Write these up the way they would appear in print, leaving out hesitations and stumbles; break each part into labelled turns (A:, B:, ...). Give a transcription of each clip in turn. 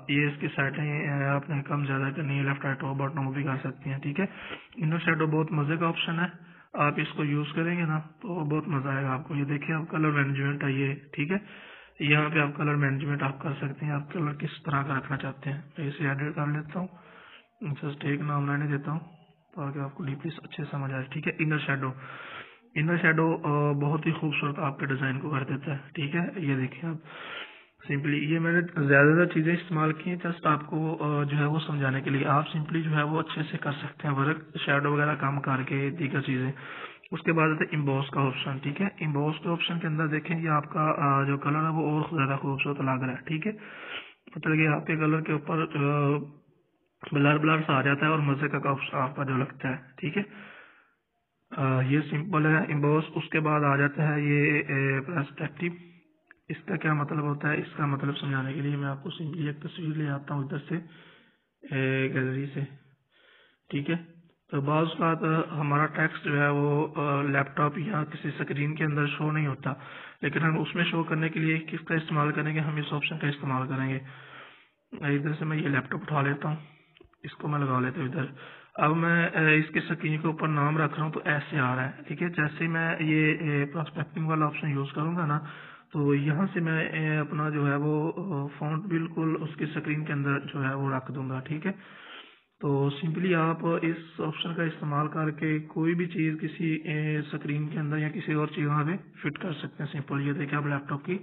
A: ये इसकी सेटिंग आपने कम ज़्यादा करनी है, लेफ्ट राइट और बटनों भी कर सकती हैं। ठीक है, इनर शेडो बहुत मज़े का ऑप्शन है, आप इसको यूज़ करेंगे ना तो बहुत मज़ा आएगा आपको। ये देखिए आप कलर मैनेजमेंट है ये, ठीक है, यहाँ पे आप कलर मैनेजमेंट आप कर सकते हैं, आप कलर किस तरह का रखना चाहते हैं। तो इसे एडिट कर लेता हूँ, जस्ट एक नाम लेने देता हूँ ताकि आपको डीपली अच्छे से समझ आए। ठीक है, इनर शेडो, इनर शेडो बहुत ही खूबसूरत आपके डिज़ाइन को कर देता है। ठीक है, ये देखिए आप सिंपली, ये मैंने ज़्यादातर चीज़ें इस्तेमाल की हैं जस्ट आपको जो है वो समझाने के लिए। आप सिंपली जो है वो अच्छे से कर सकते हैं वर्क, शेडो वगैरह कम करके दीगर चीज़ें। उसके बाद आता है इम्बॉस का ऑप्शन। ठीक है, इम्बॉस के ऑप्शन के अंदर देखें ये आपका जो कलर है वो और ज़्यादा खूबसूरत लग रहा है। ठीक है, मतलब कि आपके कलर के ऊपर ब्लर ब्लर सा आ जाता है और मज़े का ऑप्शन आपका जो लगता है। ठीक है, ये सिंपल है इम्बॉस। उसके बाद आ जाता है ये पर्सपेक्टिव। इसका क्या मतलब होता है, इसका मतलब समझाने के लिए मैं आपको सिंपली एक तस्वीर ले आता हूँ इधर से गैलरी से। ठीक है, तो बाज़ बात हमारा टेक्स्ट जो है वो लैपटॉप या किसी स्क्रीन के अंदर शो नहीं होता, लेकिन हम उसमें शो करने के लिए किसका इस्तेमाल करेंगे, हम इस ऑप्शन का इस्तेमाल करेंगे। इधर से मैं ये लैपटॉप उठा लेता हूँ, इसको मैं लगा लेता हूँ इधर। अब मैं इसके स्क्रीन के ऊपर नाम रख रहा हूँ तो ऐसे आ रहा है। ठीक है, जैसे ही मैं ये प्रोस्पेक्टिंग वाला ऑप्शन यूज़ करूंगा ना तो यहाँ से मैं अपना जो है वो फॉन्ट बिल्कुल उसकी स्क्रीन के अंदर जो है वो रख दूंगा। ठीक है, तो सिंपली आप इस ऑप्शन का इस्तेमाल करके कोई भी चीज़ किसी स्क्रीन के अंदर या किसी और चीज़ पे फिट कर सकते हैं। सिंपल, ये देखिए आप लैपटॉप की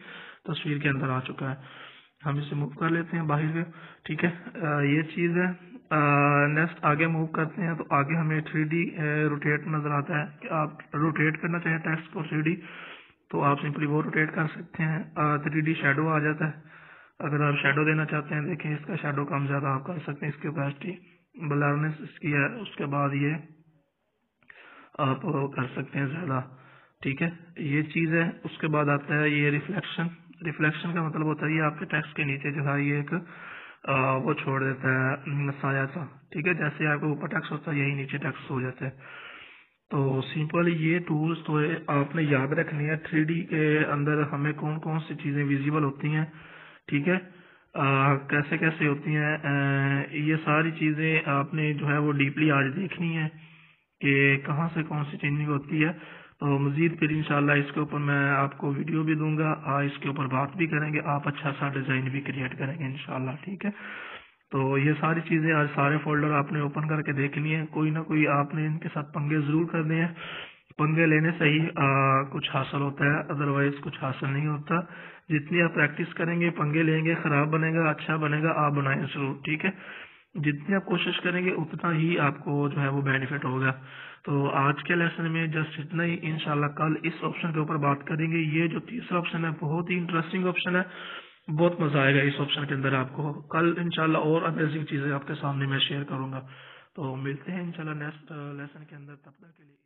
A: तस्वीर के अंदर आ चुका है। हम इसे मूव कर लेते हैं बाहर। ठीक है, ये चीज़ है। नेक्स्ट आगे मूव करते हैं तो आगे हमें 3D रोटेट नजर आता है कि आप रोटेट करना चाहें टेक्स्ट को 3D तो आप सिंपली वो रोटेट कर सकते हैं। 3D शेडो आ जाता है, अगर आप शेडो देना चाहते हैं देखें इसका शेडो कम ज़्यादा आप कर सकते हैं, इसकी कैपेसिटी ब्लरनेस इसकी है। उसके बाद ये आप कर सकते हैं ज़्यादा। ठीक है, ये चीज़ है। उसके बाद आता है ये रिफ्लेक्शन। रिफ्लेक्शन का मतलब होता है ये आपके टेक्स्ट के नीचे जो है ये एक वो छोड़ देता है साया सा। ठीक है, जैसे आपके ऊपर टेक्स्ट होता है यही नीचे टेक्स्ट हो जाता है। तो सिंपल ये टूल्स तो आपने याद रखनी है। 3D के अंदर हमें कौन कौन सी चीज़ें विजिबल होती हैं, ठीक है, कैसे कैसे होती हैं, ये सारी चीज़ें आपने जो है वो डीपली आज देखनी है कि कहाँ से कौन सी चेंजिंग होती है। तो मज़ीद फिर इंशाल्लाह इसके ऊपर मैं आपको वीडियो भी दूंगा, इसके ऊपर बात भी करेंगे, आप अच्छा सा डिज़ाइन भी क्रिएट करेंगे इंशाल्लाह। ठीक है, तो ये सारी चीज़ें आज सारे फोल्डर आपने ओपन करके देखनी है, कोई ना कोई आपने इनके साथ पंगे ज़रूर करने हैं। पंगे लेने से ही कुछ हासिल होता है, अदरवाइज कुछ हासिल नहीं होता। जितनी आप प्रैक्टिस करेंगे, पंगे लेंगे, खराब बनेगा अच्छा बनेगा, आप बनाएं जरूर। ठीक है, जितनी आप कोशिश करेंगे उतना ही आपको जो है वो बेनिफिट होगा। तो आज के लेसन में जस्ट इतना ही, इंशाल्लाह कल इस ऑप्शन के ऊपर बात करेंगे। ये जो तीसरा ऑप्शन है बहुत ही इंटरेस्टिंग ऑप्शन है, बहुत मजा आएगा इस ऑप्शन के अंदर आपको। कल इंशाल्लाह और अमेजिंग चीजें आपके सामने मैं शेयर करूंगा। तो मिलते हैं इंशाल्लाह नेक्स्ट लेसन के अंदर, तब तक के लिए।